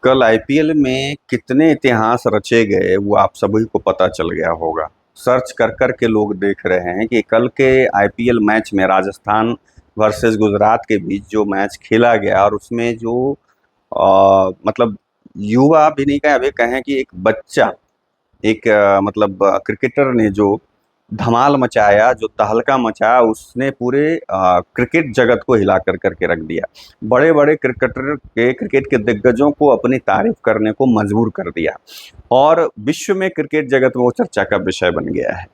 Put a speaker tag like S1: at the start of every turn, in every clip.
S1: कल आईपीएल में कितने इतिहास रचे गए वो आप सभी को पता चल गया होगा। सर्च कर कर के लोग देख रहे हैं कि कल के आईपीएल मैच में राजस्थान वर्सेस गुजरात के बीच जो मैच खेला गया और उसमें जो मतलब युवा भी नहीं कहें, अभी कहें कि एक बच्चा, एक क्रिकेटर ने जो धमाल मचाया, जो तहलका मचाया, उसने पूरे क्रिकेट जगत को हिला कर करके रख दिया। बड़े-बड़े क्रिकेट के दिग्गजों को अपनी तारीफ करने को मजबूर कर दिया और विश्व में क्रिकेट जगत में वो चर्चा का विषय बन गया है।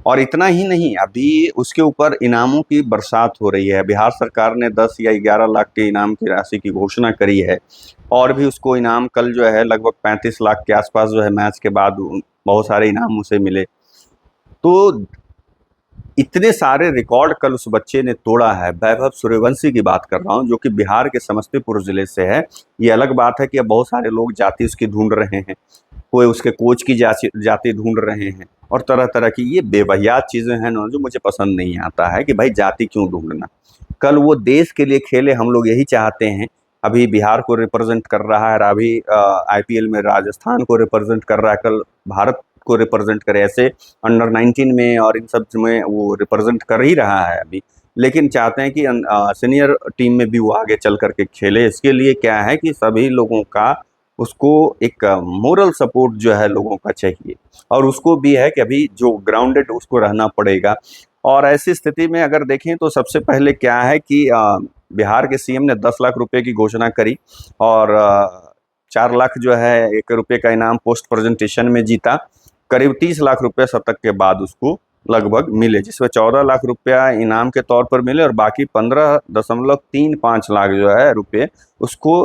S1: और इतना ही नहीं, अभी उसके ऊपर इनामों की बरसात हो रही है। बिहार सरकार ने 10 या 11 लाख के इनाम की राशि की घोषणा करी है और भी उसको इनाम कल जो है लगभग 35 लाख के आसपास जो है मैच के बाद बहुत सारे इनाम उसे मिले। तो इतने सारे रिकॉर्ड कल उस बच्चे ने तोड़ा है। वैभव सूर्यवंशी की बात कर रहा हूँ, जो कि बिहार के समस्तीपुर जिले से है। ये अलग बात है कि अब बहुत सारे लोग जाति उसकी ढूंढ रहे हैं, कोई उसके कोच की जाति ढूंढ रहे हैं और तरह तरह की ये बेवहियात चीज़ें हैं ना, जो मुझे पसंद नहीं आता है कि भाई जाति क्यों ढूंढना। कल वो देश के लिए खेले, हम लोग यही चाहते हैं। अभी बिहार को रिप्रेजेंट कर रहा है और अभी आईपीएल में राजस्थान को रिप्रेजेंट कर रहा है। कल भारत को रिप्रेजेंट करे, ऐसे अंडर 19 में और इन सब में वो रिप्रेजेंट कर ही रहा है अभी। लेकिन चाहते हैं कि सीनियर टीम में भी वो आगे चल करके खेले। इसके लिए क्या है कि सभी लोगों का उसको एक मोरल सपोर्ट जो है लोगों का चाहिए और उसको भी है कि अभी जो ग्राउंडेड उसको रहना पड़ेगा। और ऐसी स्थिति में अगर देखें तो सबसे पहले क्या है कि बिहार के सीएम ने 10 लाख रुपए की घोषणा करी और 4 लाख जो है ₹1 का इनाम पोस्ट प्रेजेंटेशन में जीता। करीब 30 लाख रुपए शतक के बाद उसको लगभग मिले, जिसमें 14 लाख रुपया इनाम के तौर पर मिले और बाकी 15.35 लाख जो है रुपये उसको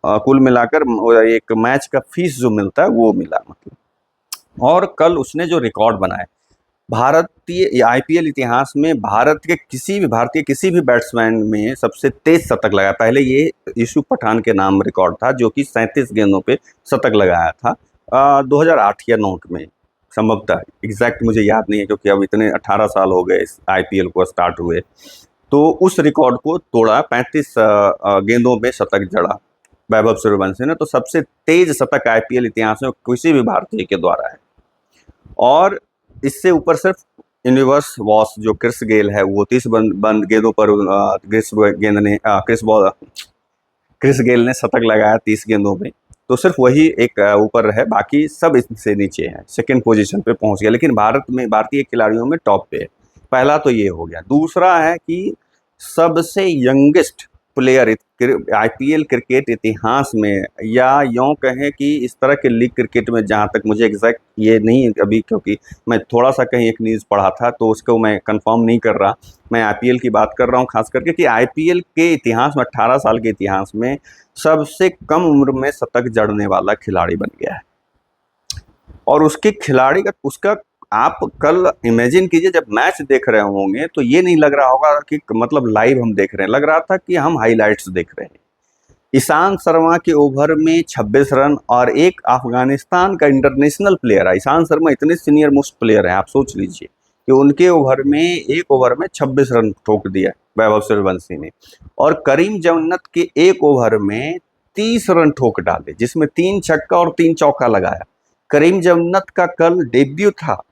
S1: कुल मिलाकर एक मैच का फीस जो मिलता है वो मिला मतलब। और कल उसने जो रिकॉर्ड बनाए भारतीय आईपीएल इतिहास में, भारतीय किसी भी बैट्समैन में सबसे तेज शतक लगाया। पहले ये यूसुफ पठान के नाम रिकॉर्ड था, जो कि 37 गेंदों पे शतक लगाया था 2008 या 9 में संभवतः। एग्जैक्ट मुझे याद नहीं है क्योंकि अब इतने 18 साल हो गए इस आईपीएल को स्टार्ट हुए। तो उस रिकॉर्ड को तोड़ा, 35 गेंदों में शतक जड़ा वैभव सूर्यवंशी ने। तो सबसे तेज शतक आईपीएल इतिहास में किसी भी भारतीय के द्वारा है। और इससे ऊपर सिर्फ यूनिवर्स वॉस जो क्रिस गेल है, वो 30 बंद गेंदों पर क्रिस गेल ने शतक लगाया 30 गेंदों में। तो सिर्फ वही एक ऊपर है, बाकी सब इससे नीचे है, सेकंड पोजीशन पे पहुंच गया। लेकिन भारतीय खिलाड़ियों में टॉप पे है। पहला तो ये हो गया। दूसरा है कि सबसे यंगेस्ट प्लेयर आईपीएल क्रिकेट इतिहास में, या यूँ कहें कि इस तरह के लीग क्रिकेट में, जहाँ तक मुझे एग्जैक्ट ये नहीं अभी, क्योंकि मैं थोड़ा सा कहीं एक न्यूज़ पढ़ा था तो उसको मैं कंफर्म नहीं कर रहा। मैं आईपीएल की बात कर रहा हूँ खास करके, कि आईपीएल के इतिहास में, 18 साल के इतिहास में सबसे कम उम्र में शतक जड़ने वाला खिलाड़ी बन गया है। और उसके खिलाड़ी का उसका आप कल इमेजिन कीजिए, जब मैच देख रहे होंगे तो ये नहीं लग रहा होगा कि मतलब लाइव हम देख रहे हैं, लग रहा था कि हम हाइलाइट्स देख रहे हैं। ईशांत शर्मा के ओवर में 26 रन, और एक अफगानिस्तान का इंटरनेशनल प्लेयर है, ईशांत शर्मा इतने सीनियर मोस्ट प्लेयर हैं, आप सोच लीजिए कि उनके ओवर में, एक ओवर में 26 रन ठोक दिया वैभव सूर्यवंशी ने। और करीम जन्नत के एक ओवर में 30 रन ठोक डाले, जिसमें 3 छक्का और 3 चौका लगाया। करीम जन्नत का कल डेब्यू था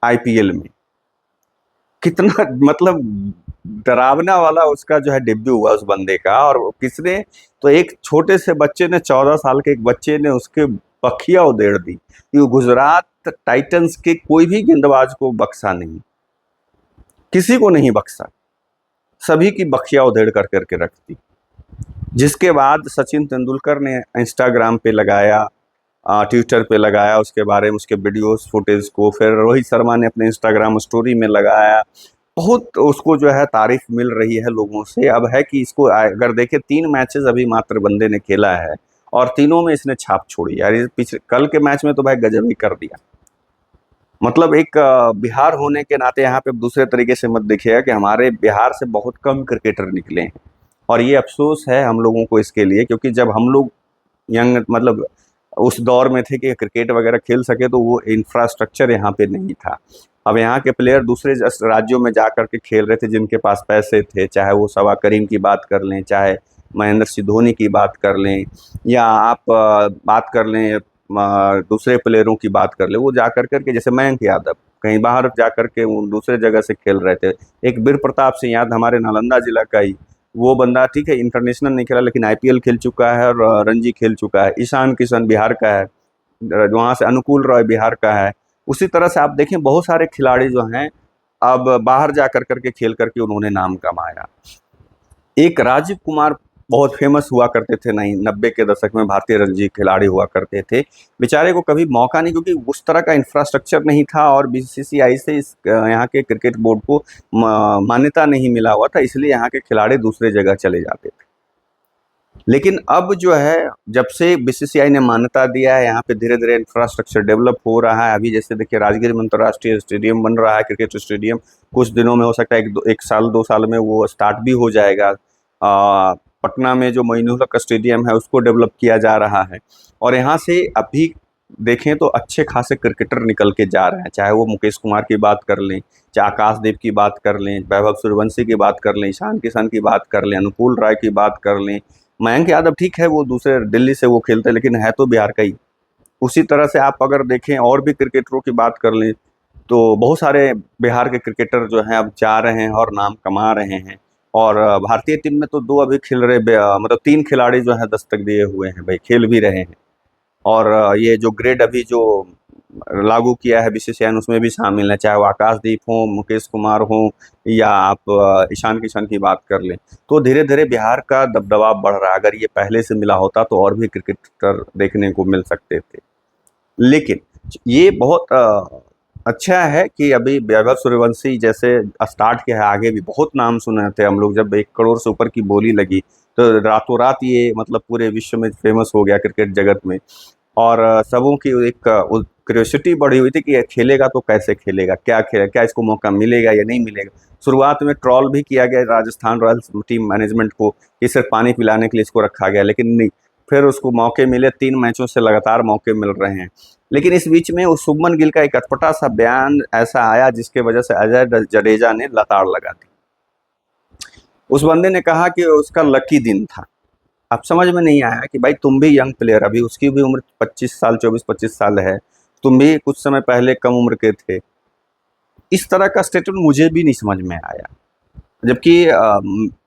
S1: आईपीएल में। कितना मतलब डरावना वाला उसका जो है डेब्यू हुआ उस बंदे का। और किसने, तो एक छोटे से बच्चे ने, 14 साल के एक बच्चे ने उसके बखिया उधेड़ दी। ये गुजरात टाइटंस के कोई भी गेंदबाज को बख्शा नहीं, किसी को नहीं बख्शा, सभी की बखिया उधेड़ कर करके रख दी। जिसके बाद सचिन तेंदुलकर ने इंस्टाग्राम पे लगाया, ट्विटर पे लगाया उसके बारे में, उसके वीडियोस फुटेज को। फिर रोहित शर्मा ने अपने इंस्टाग्राम स्टोरी में लगाया। बहुत उसको जो है तारीफ मिल रही है लोगों से। अब है कि इसको अगर देखें, 3 मैचेस अभी मात्र बंदे ने खेला है और तीनों में इसने छाप छोड़ी यार। पिछले कल के मैच में तो भाई गजब ही कर दिया। मतलब एक बिहार होने के नाते यहाँ पे दूसरे तरीके से मत देखिएगा कि हमारे बिहार से बहुत कम क्रिकेटर निकले हैं। और ये अफसोस है हम लोगों को इसके लिए, क्योंकि जब हम लोग यंग मतलब उस दौर में थे कि क्रिकेट वगैरह खेल सके, तो वो इंफ्रास्ट्रक्चर यहाँ पे नहीं था। अब यहाँ के प्लेयर दूसरे राज्यों में जा कर के खेल रहे थे, जिनके पास पैसे थे, चाहे वो सबा करीम की बात कर लें, चाहे महेंद्र सिंह धोनी की बात कर लें, या आप बात कर लें दूसरे प्लेयरों की बात कर लें, वो जा कर के जैसे मयंक यादव कहीं बाहर जा कर के वो दूसरे जगह से खेल रहे थे। एक वीर प्रताप सिंह यादव हमारे नालंदा जिला का ही, वो बंदा ठीक है इंटरनेशनल नहीं खेला लेकिन आईपीएल खेल चुका है और रणजी खेल चुका है। ईशान किशन बिहार का है, वहाँ से अनुकूल रॉय बिहार का है। उसी तरह से आप देखें बहुत सारे खिलाड़ी जो हैं अब बाहर जा कर के खेल करके उन्होंने नाम कमाया। एक राजीव कुमार बहुत फेमस हुआ करते थे, नहीं 90 के दशक में भारतीय रणजी खिलाड़ी हुआ करते थे। बेचारे को कभी मौका नहीं, क्योंकि उस तरह का इंफ्रास्ट्रक्चर नहीं था और बीसीसीआई से इस यहाँ के क्रिकेट बोर्ड को मान्यता नहीं मिला हुआ था, इसलिए यहाँ के खिलाड़ी दूसरे जगह चले जाते थे। लेकिन अब जो है जब से बीसीसीआई ने मान्यता दिया है, यहाँ पे धीरे धीरे इंफ्रास्ट्रक्चर डेवलप हो रहा है। अभी जैसे देखिए राजगीर में अंतर्राष्ट्रीय स्टेडियम बन रहा है, क्रिकेट स्टेडियम, कुछ दिनों में हो सकता है एक साल 2 साल में वो स्टार्ट भी हो जाएगा। पटना में जो मोइनुल हक स्टेडियम है उसको डेवलप किया जा रहा है, और यहाँ से अभी देखें तो अच्छे खासे क्रिकेटर निकल के जा रहे हैं, चाहे वो मुकेश कुमार की बात कर लें, चाहे आकाशदीप की बात कर लें, वैभव सूर्यवंशी की बात कर लें, ईशान किशन की बात कर लें, अनुकूल राय की बात कर लें। मयंक यादव ठीक है वो दूसरे दिल्ली से वो खेलते हैं लेकिन है तो बिहार का ही। उसी तरह से आप अगर देखें और भी क्रिकेटरों की बात कर लें तो बहुत सारे बिहार के क्रिकेटर जो हैं अब जा रहे हैं और नाम कमा रहे हैं। और भारतीय टीम में तो 2 अभी खेल रहे, मतलब 3 खिलाड़ी जो हैं दस्तक दिए हुए हैं भाई, खेल भी रहे हैं। और ये जो ग्रेड अभी जो लागू किया है बीसीसीआई ने उसमें भी शामिल है, चाहे वो आकाशदीप हो, मुकेश कुमार हो, या आप ईशान किशन की बात कर लें। तो धीरे धीरे बिहार का दबदबा बढ़ रहा है। अगर ये पहले से मिला होता तो और भी क्रिकेटर देखने को मिल सकते थे। लेकिन ये बहुत अच्छा है कि अभी वैभव सूर्यवंशी जैसे स्टार्ट किया है, आगे भी बहुत नाम सुने थे हम लोग। जब 1 करोड़ से ऊपर की बोली लगी तो रातों रात ये मतलब पूरे विश्व में फेमस हो गया क्रिकेट जगत में। और सबों की एक क्यूरियोसिटी बढ़ी हुई थी कि ये खेलेगा तो कैसे खेलेगा, क्या खेलेगा, क्या इसको मौका मिलेगा या नहीं मिलेगा। शुरुआत में ट्रॉल भी किया गया राजस्थान रॉयल्स टीम मैनेजमेंट को कि सिर्फ पानी पिलाने के लिए इसको रखा गया, लेकिन नहीं, फिर उसको मौके मिले, 3 मैचों से लगातार मौके मिल रहे हैं। लेकिन इस बीच में उस शुभमन गिल का एक अटपटा सा बयान ऐसा आया जिसके वजह से अजय जडेजा ने लताड़ लगा दी। उस बंदे ने कहा कि उसका लकी दिन था। अब समझ में नहीं आया कि भाई तुम भी यंग प्लेयर, अभी उसकी भी उम्र 25 साल 24-25 साल है, तुम भी कुछ समय पहले कम उम्र के थे। इस तरह का स्टेटमेंट मुझे भी नहीं समझ में आया। जबकि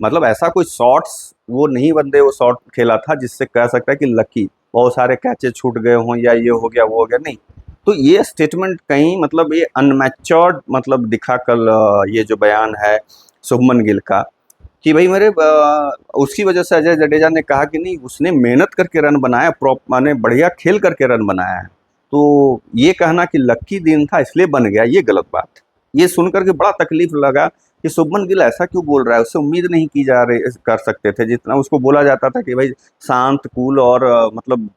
S1: मतलब ऐसा कोई शॉट्स वो नहीं, बंदे वो शॉट खेला था जिससे कह सकता है कि लकी, बहुत सारे कैचे छूट गए हों या ये हो गया वो हो गया, नहीं। तो ये स्टेटमेंट कहीं मतलब ये अनमैच्योर्ड मतलब दिखा कल ये जो बयान है शुभमन गिल का, कि भाई उसकी वजह से अजय जडेजा ने कहा कि नहीं उसने मेहनत करके रन बनाया, माने बढ़िया खेल करके रन बनाया है। तो ये कहना कि लक्की दिन था इसलिए बन गया, ये गलत बात है। ये सुनकर के बड़ा तकलीफ लगा कि शुभमन गिल ऐसा क्यों बोल रहा है, उससे उम्मीद नहीं की जा रही कर सकते थे जितना उसको बोला जाता था कि भाई शांत कूल और मतलब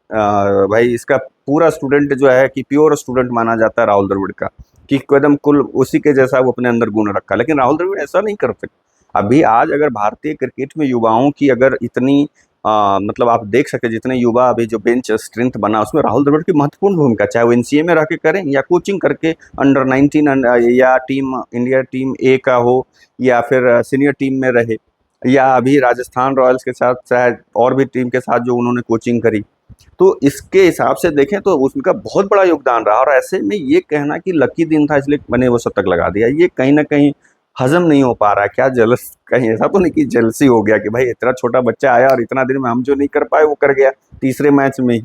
S1: भाई इसका पूरा स्टूडेंट जो है कि प्योर स्टूडेंट माना जाता है राहुल द्रविड़ का, कि एकदम कुल उसी के जैसा वो अपने अंदर गुण रखा। लेकिन राहुल द्रविड़ ऐसा नहीं कर सकते। अभी आज अगर भारतीय क्रिकेट में युवाओं की अगर इतनी मतलब आप देख सकते जितने युवा अभी जो बेंच स्ट्रेंथ बना उसमें राहुल द्रविड़ की महत्वपूर्ण भूमिका, चाहे वो एनसीए में रह के करें या कोचिंग करके अंडर 19 या टीम इंडिया टीम ए का हो या फिर सीनियर टीम में रहे, या अभी राजस्थान रॉयल्स के साथ शायद और भी टीम के साथ जो उन्होंने कोचिंग करी। तो इसके हिसाब से देखें तो उसका बहुत बड़ा योगदान रहा। और ऐसे में ये कहना कि लकी दिन था इसलिए मैंने वो शतक लगा दिया, ये कहीं ना कहीं हजम नहीं हो पा रहा है। क्या जलस, कहीं ऐसा तो नहीं कि जेलसी हो गया कि भाई इतना छोटा बच्चा आया और इतना दिन में हम जो नहीं कर पाए वो कर गया तीसरे मैच में ही।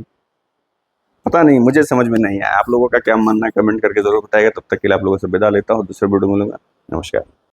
S1: पता नहीं, मुझे समझ में नहीं आया। आप लोगों का क्या मानना है कमेंट करके जरूर बताइएगा। तब तक के लिए आप लोगों से विदा लेता हूँ, दूसरे वीडियो में मिलूंगा। नमस्कार।